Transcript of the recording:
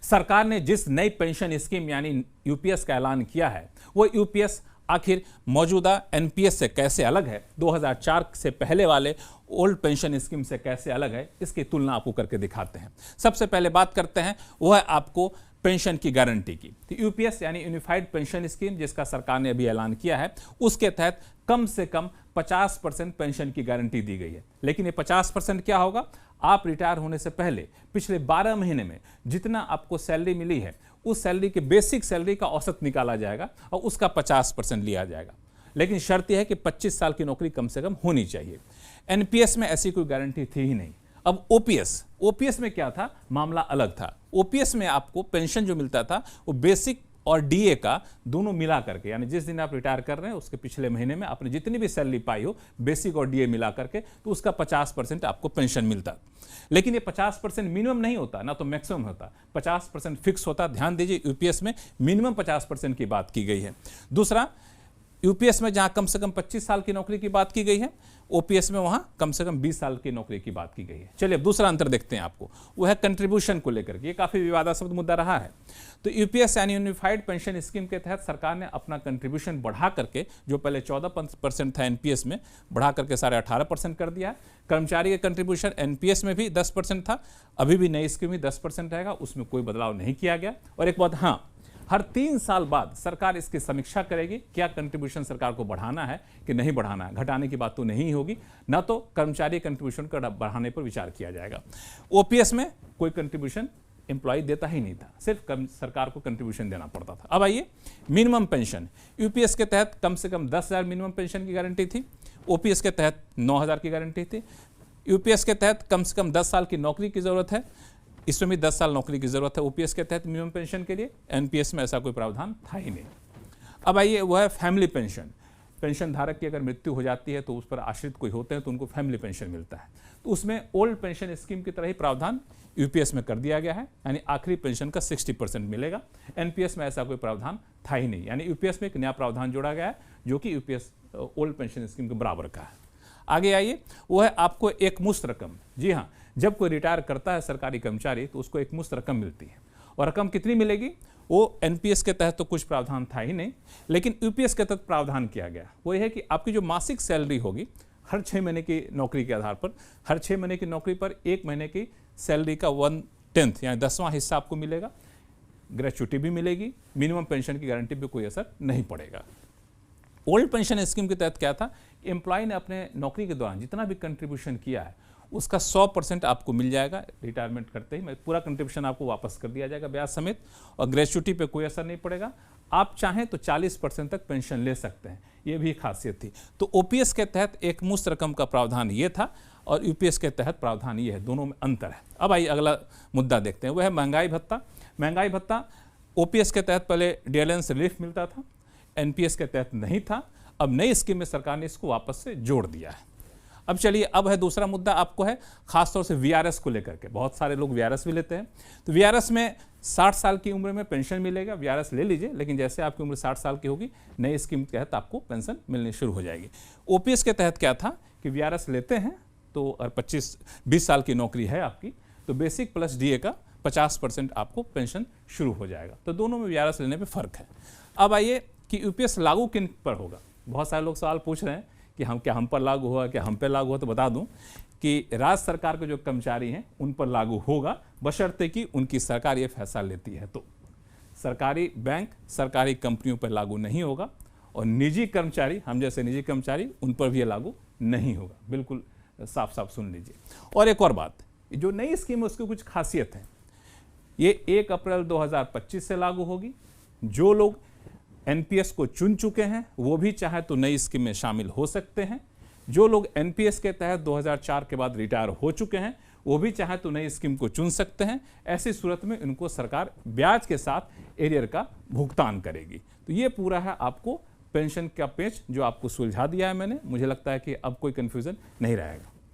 सरकार ने जिस नई पेंशन स्कीम यानी यूपीएस का ऐलान किया है, वो यूपीएस आखिर मौजूदा एनपीएस से कैसे अलग है, 2004 से पहले वाले ओल्ड पेंशन स्कीम से कैसे अलग है, इसकी तुलना आपको करके दिखाते हैं। सबसे पहले बात करते हैं वह है आपको पेंशन की गारंटी की। तो यूपीएस यानी यूनिफाइड पेंशन स्कीम, जिसका सरकार ने अभी ऐलान किया है, उसके तहत कम से कम 50% पेंशन की गारंटी दी गई है। लेकिन ये 50% क्या होगा? आप रिटायर होने से पहले पिछले 12 महीने में जितना आपको सैलरी मिली है, उस सैलरी के बेसिक सैलरी का औसत निकाला जाएगा और उसका 50% लिया जाएगा। लेकिन शर्त यह है कि 25 साल की नौकरी कम से कम होनी चाहिए। एनपीएस में ऐसी कोई गारंटी थी ही नहीं। अब ओपीएस में क्या था? मामला अलग था। ओपीएस में आपको पेंशन जो मिलता था वो बेसिक और डीए का दोनों मिला करके, यानी जिस दिन आप रिटायर कर रहे हैं उसके पिछले महीने में आपने जितनी भी सैलरी पाई हो, बेसिक और डीए मिला करके, तो उसका 50% आपको पेंशन मिलता। लेकिन ये 50% मिनिमम नहीं होता, ना तो मैक्सिमम होता, 50% फिक्स होता। ध्यान दीजिए, यूपीएस में मिनिमम 50% की बात की गई है। दूसरा, यूपीएस में जहां कम से कम 25 साल की नौकरी की बात की गई है, ओपीएस में वहां कम से कम 20 साल की नौकरी की बात की गई है। चलिए अब दूसरा अंतर देखते हैं आपको, वो है कंट्रीब्यूशन को लेकर के। ये काफी विवादास्पद मुद्दा रहा है। तो यूपीएस यानी यूनिफाइड पेंशन स्कीम के तहत सरकार ने अपना कंट्रीब्यूशन बढ़ा करके, जो पहले 14% था एनपीएस में, बढ़ा करके 18.5% कर दिया है। कर्मचारी के कंट्रीब्यूशन एनपीएस में भी 10% था, अभी भी नई स्कीम में 10% रहेगा, उसमें कोई बदलाव नहीं किया गया। और एक बात, हाँ, हर 3 साल बाद सरकार इसकी समीक्षा करेगी, क्या कंट्रीब्यूशन सरकार को बढ़ाना है कि नहीं बढ़ाना है। घटाने की बात तो नहीं होगी, ना तो कर्मचारी कंट्रीब्यूशन का बढ़ाने पर विचार किया जाएगा। ओपीएस में कोई कंट्रीब्यूशन एम्प्लॉय देता ही नहीं था, सिर्फ सरकार को कंट्रीब्यूशन देना पड़ता था। अब आइए मिनिमम पेंशन। यूपीएस के तहत कम से कम 10,000 मिनिमम पेंशन की गारंटी थी, ओपीएस के तहत 9,000 की गारंटी थी। यूपीएस के तहत कम से कम 10 साल की नौकरी की जरूरत है, इसमें भी 10 साल नौकरी की जरूरत है ओपीएस के तहत मिनिमम पेंशन के लिए। एनपीएस में ऐसा कोई प्रावधान था ही नहीं। अब आइए वह है फैमिली पेंशन। पेंशन धारक की अगर मृत्यु हो जाती है तो उस पर आश्रित कोई होते हैं तो उनको फैमिली पेंशन मिलता है। तो उसमें ओल्ड पेंशन स्कीम की तरह ही प्रावधान यूपीएस में कर दिया गया है, यानी आखिरी पेंशन का 60% मिलेगा। एनपीएस में ऐसा कोई प्रावधान था ही नहीं, यानी यूपीएस में एक नया प्रावधान जोड़ा गया है जो कि यूपीएस ओल्ड पेंशन स्कीम के बराबर का है। आगे आइए, वो है आपको एक मुश्त रकम। जी हाँ, जब कोई रिटायर करता है सरकारी कर्मचारी तो उसको एक मुश्त रकम मिलती है। और रकम कितनी मिलेगी? वो एनपीएस के तहत तो कुछ प्रावधान था ही नहीं, लेकिन यूपीएस के तहत प्रावधान किया गया। वो ये है कि आपकी जो मासिक सैलरी होगी, हर 6 महीने की नौकरी के आधार पर, हर 6 महीने की नौकरी पर 1 महीने की सैलरी का 1/10 यानी 10वां हिस्सा आपको मिलेगा। ग्रेच्युटी भी मिलेगी, मिनिमम पेंशन की गारंटी पे कोई असर नहीं पड़ेगा। ओल्ड पेंशन स्कीम के तहत क्या था? एम्प्लॉय ने अपने नौकरी के दौरान जितना भी कंट्रीब्यूशन किया है उसका 100% आपको मिल जाएगा। रिटायरमेंट करते ही पूरा कंट्रीब्यूशन आपको वापस कर दिया जाएगा ब्याज समेत, और ग्रेच्युटी पे कोई असर नहीं पड़ेगा। आप चाहें तो 40% तक पेंशन ले सकते हैं, ये भी खासियत थी। तो ओपीएस के तहत एक मुश्त रकम का प्रावधान ये था और यूपीएस के तहत प्रावधान ये है, दोनों में अंतर है। अब आइए अगला मुद्दा देखते हैं, वह है महंगाई भत्ता। महंगाई भत्ता ओपीएस के तहत पहले डियरेंस रिलीफ मिलता था, एनपीएस के तहत नहीं था। अब नई स्कीम में सरकार ने इसको वापस से जोड़ दिया है। अब चलिए, अब है दूसरा मुद्दा आपको है खासतौर से वीआरएस को लेकर के। बहुत सारे लोग वीआरएस भी लेते हैं। तो वीआरएस में 60 साल की उम्र में पेंशन मिलेगा। वीआरएस ले लीजिए, लेकिन जैसे आपकी उम्र 60 साल की होगी, नई स्कीम के तहत आपको पेंशन मिलनी शुरू हो जाएगी। ओपीएस के तहत क्या था कि वीआरएस लेते हैं तो और 20 साल की नौकरी है आपकी, तो बेसिक प्लस डीए का 50% आपको पेंशन शुरू हो जाएगा। तो दोनों में वीआरएस लेने पे फर्क है। अब आइए कि यूपीएस लागू किन पर होगा। बहुत सारे लोग सवाल पूछ रहे हैं कि हम पर लागू हुआ, क्या हम पे लागू हुआ। तो बता दूं कि राज्य सरकार के जो कर्मचारी हैं उन पर लागू होगा, बशर्ते कि उनकी सरकार ये फैसला लेती है। तो सरकारी बैंक, सरकारी कंपनियों पर लागू नहीं होगा, और निजी कर्मचारी, हम जैसे निजी कर्मचारी, उन पर भी ये लागू नहीं होगा। बिल्कुल साफ साफ सुन लीजिए। और एक और बात, जो नई स्कीम है उसकी कुछ खासियत है। ये 1 अप्रैल 2025 से लागू होगी। जो लोग एनपीएस को चुन चुके हैं वो भी चाहे तो नई स्कीम में शामिल हो सकते हैं। जो लोग एनपीएस के तहत 2004 के बाद रिटायर हो चुके हैं वो भी चाहे तो नई स्कीम को चुन सकते हैं। ऐसी सूरत में इनको सरकार ब्याज के साथ एरियर का भुगतान करेगी। तो ये पूरा है आपको पेंशन का पेच जो आपको सुलझा दिया है मैंने। मुझे लगता है कि अब कोई कंफ्यूजन नहीं रहेगा।